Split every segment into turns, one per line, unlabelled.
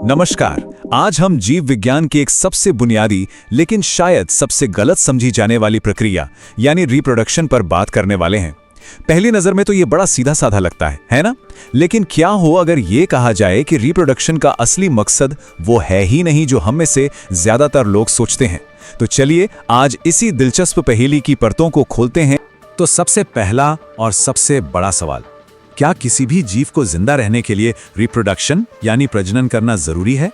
नमस्कार। आज हम जीव विज्ञान की एक सबसे बुनियादी लेकिन शायद सबसे गलत समझी जाने वाली प्रक्रिया यानी रिप्रोडक्शन पर बात करने वाले हैं। पहली नजर में तो ये बड़ा सीधा साधा लगता है ना? लेकिन क्या हो अगर ये कहा जाए कि रिप्रोडक्शन का असली मकसद वो है ही नहीं जो हम में से ज्यादातर लोग सोचते हैं। तो चलिए आज इसी दिलचस्प पहेली की परतों को खोलते हैं। तो सबसे पहला और सबसे बड़ा सवाल, क्या किसी भी जीव को जिंदा रहने के लिए रिप्रोडक्शन यानी प्रजनन करना जरूरी है?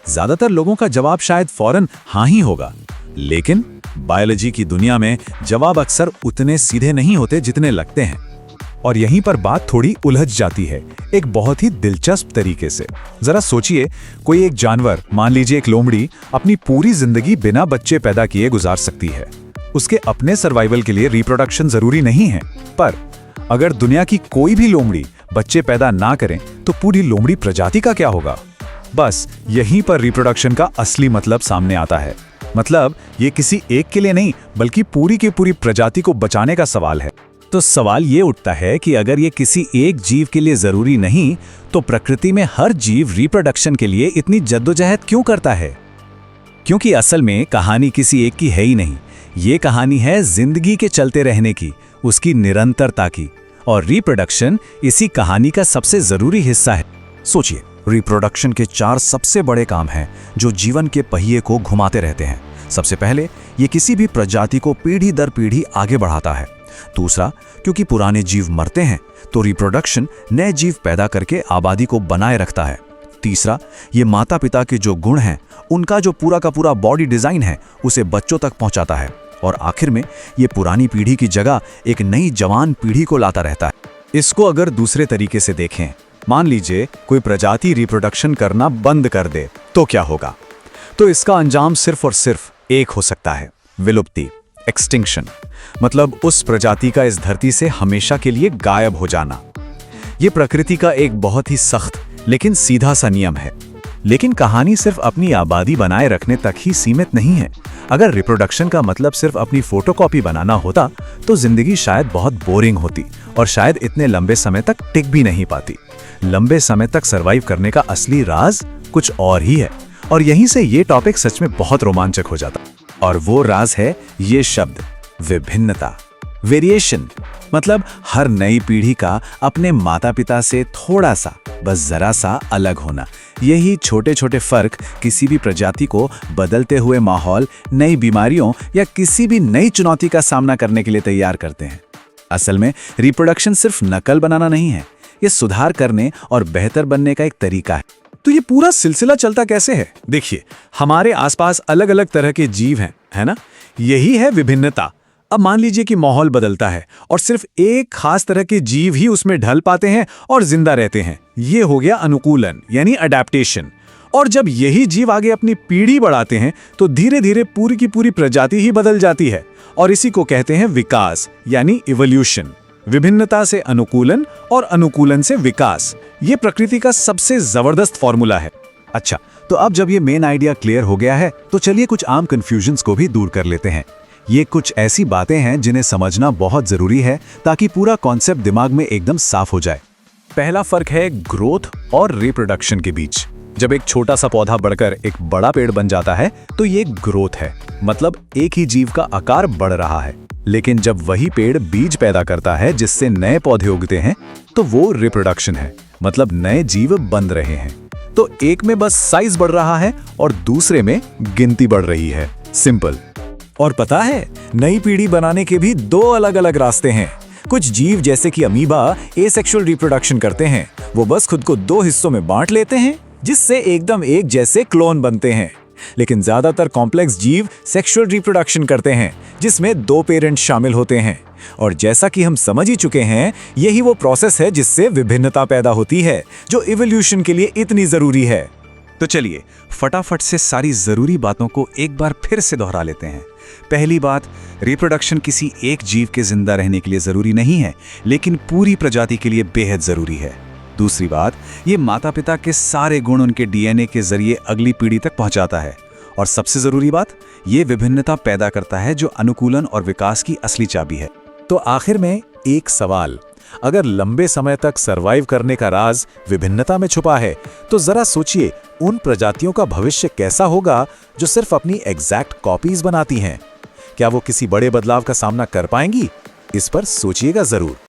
ज्यादातर लोगों का जवाब शायद फौरन हाँ ही होगा, लेकिन बायोलॉजी की दुनिया में जवाब अक्सर उतने सीधे नहीं होते जितने लगते हैं। और यहीं पर बात थोड़ी उलझ जाती है, एक बहुत ही दिलचस्प तरीके से। जरा सोचिए, कोई एक जानवर, मान लीजिए एक लोमड़ी, अपनी पूरी जिंदगी बिना बच्चे पैदा किए गुजार सकती है। उसके अपने सर्वाइवल के लिए रिप्रोडक्शन जरूरी नहीं है, पर अगर दुनिया की कोई भी लोमड़ी बच्चे पैदा ना करें तो पूरी लोमड़ी प्रजाति का क्या होगा? बस यहीं पर रिप्रोडक्शन का असली मतलब सामने आता है। मतलब ये किसी एक के लिए नहीं बल्कि पूरी की पूरी प्रजाति को बचाने का सवाल है। तो सवाल ये उठता है कि अगर ये किसी एक जीव के लिए जरूरी नहीं तो प्रकृति में हर जीव रिप्रोडक्शन के लिए इतनी जद्दोजहद क्यों करता है? क्योंकि असल में कहानी किसी एक की है ही नहीं, ये कहानी है जिंदगी के चलते रहने की, उसकी निरंतरता की, और रिप्रोडक्शन इसी कहानी का सबसे जरूरी हिस्सा है। सोचिए, रिप्रोडक्शन के 4 सबसे बड़े काम हैं जो जीवन के पहिए को घुमाते रहते हैं। सबसे पहले, ये किसी भी प्रजाति को पीढ़ी दर पीढ़ी आगे बढ़ाता है। दूसरा, क्योंकि पुराने जीव मरते हैं तो रिप्रोडक्शन नए जीव पैदा करके आबादी को बनाए रखता है। तीसरा, ये माता पिता के जो गुण हैं, उनका जो पूरा का पूरा बॉडी डिजाइन है, उसे बच्चों तक पहुंचाता है। और आखिर में ये पुरानी पीढ़ी की जगह एक नई जवान पीढ़ी को लाता रहता है। इसको अगर दूसरे तरीके से देखें, मान लीजिए कोई प्रजाति रिप्रोडक्शन करना बंद कर दे तो क्या होगा? तो इसका अंजाम सिर्फ और सिर्फ एक हो सकता है, विलुप्ति, एक्सटिंक्शन। मतलब उस प्रजाति का इस धरती से हमेशा के लिए गायब हो जाना। ये प्रकृति का एक बहुत ही सख्त लेकिन सीधा सा नियम है। लेकिन कहानी सिर्फ अपनी आबादी बनाए रखने तक ही सीमित नहीं है। अगर रिप्रोडक्शन का मतलब सिर्फ अपनी फोटोकॉपी बनाना होता तो जिंदगी शायद बहुत बोरिंग होती और शायद इतने लंबे समय तक टिक भी नहीं पाती। लंबे समय तक सरवाइव करने का असली राज कुछ और ही है। और यहीं से ये टॉपिक सच में बहुत रोमांचक हो जाता। और वो राज है ये शब्द, विभिन्नता, वेरिएशन। मतलब हर नई पीढ़ी का अपने माता पिता से थोड़ा सा, बस जरा सा अलग होना। यही छोटे छोटे फर्क किसी भी प्रजाति को बदलते हुए माहौल, नई बीमारियों या किसी भी नई चुनौती का सामना करने के लिए तैयार करते हैं। असल में रिप्रोडक्शन सिर्फ नकल बनाना नहीं है, ये सुधार करने और बेहतर बनने का एक तरीका है। तो ये पूरा सिलसिला चलता कैसे है? देखिए, हमारे आसपास अलग अलग तरह के जीव हैं, है ना? यही है विभिन्नता। अब मान लीजिए कि माहौल बदलता है और सिर्फ एक खास तरह के जीव ही उसमें ढल पाते हैं और जिंदा रहते हैं। ये हो गया अनुकूलन यानी अडैप्टेशन। और जब यही जीव आगे अपनी पीढ़ी बढ़ाते हैं तो धीरे धीरे पूरी की पूरी प्रजाति ही बदल जाती है। और इसी को कहते हैं विकास यानी इवोल्यूशन। विभिन्नता से अनुकूलन और अनुकूलन से विकास, ये प्रकृति का सबसे जबरदस्त फॉर्मूला है। अच्छा, तो अब जब ये मेन आइडिया क्लियर हो गया है तो चलिए कुछ आम कंफ्यूजन्स को भी दूर कर लेते हैं। ये कुछ ऐसी बातें हैं जिन्हें समझना बहुत जरूरी है ताकि पूरा कॉन्सेप्ट दिमाग में एकदम साफ हो जाए। पहला फर्क है ग्रोथ और रिप्रोडक्शन के बीच। जब एक छोटा सा पौधा बढ़कर एक बड़ा पेड़ बन जाता है तो ये ग्रोथ है, मतलब एक ही जीव का आकार बढ़ रहा है। लेकिन जब वही पेड़ बीज पैदा करता है जिससे नए पौधे उगते हैं तो वो रिप्रोडक्शन है, मतलब नए जीव बन रहे हैं। तो एक में बस साइज बढ़ रहा है और दूसरे में गिनती बढ़ रही है। सिंपल। और पता है, नई पीढ़ी बनाने के भी 2 अलग अलग रास्ते हैं। कुछ जीव जैसे कि अमीबा एसेक्सुअल रिप्रोडक्शन करते हैं। वो बस खुद को 2 हिस्सों में बांट लेते हैं जिससे एकदम एक जैसे क्लोन बनते हैं। लेकिन ज्यादातर कॉम्प्लेक्स जीव सेक्सुअल रिप्रोडक्शन करते हैं जिसमें 2 पेरेंट्स शामिल होते हैं। और जैसा कि हम समझ ही चुके हैं, यही वो प्रोसेस है जिससे विभिन्नता पैदा होती है जो इवोल्यूशन के लिए इतनी जरूरी है। तो चलिए फटाफट से सारी जरूरी बातों को एक बार फिर से दोहरा लेते हैं। पहली बात, रिप्रोडक्शन किसी एक जीव के जिंदा रहने के लिए जरूरी नहीं है, लेकिन पूरी प्रजाति के लिए बेहद जरूरी है। दूसरी बात, ये माता पिता के सारे गुण उनके डीएनए के जरिए अगली पीढ़ी तक पहुंचाता है। और सबसे जरूरी बात, ये विभिन्नता पैदा करता है जो अनुकूलन और विकास की असली चाबी है। तो आखिर में एक सवाल, अगर लंबे समय तक सरवाइव करने का राज विभिन्नता में छुपा है, तो जरा सोचिए उन प्रजातियों का भविष्य कैसा होगा जो सिर्फ अपनी एग्जैक्ट कॉपीज बनाती हैं। क्या वो किसी बड़े बदलाव का सामना कर पाएंगी? इस पर सोचिएगा जरूर।